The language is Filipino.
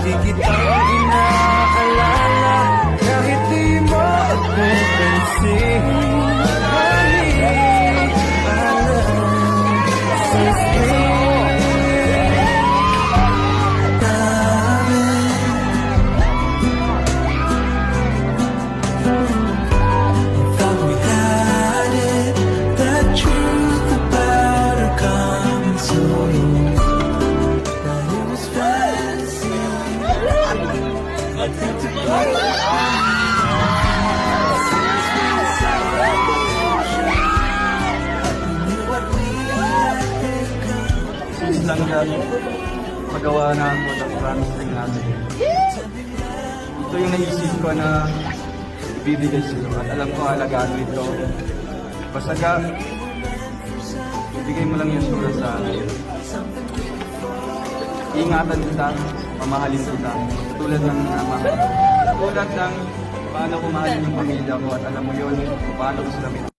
Di kita inaalala kahit di mo ako pansin. Honey, I love so sweet. Thought we had it, the truth about her coming soon. That it was fantasy. Lang yan, magawa na ako ng promise ring natin. Ito yung naisip ko na ibibigay sa'yo at alam ko alagaan mo ito. Basta ka, ibigay mo lang yung sura sa akin. Ingatan kita, mamahalin kita, tulad ng tulad ng paano ko mahalin yung pamilya ko at alam mo yun, paano ko sila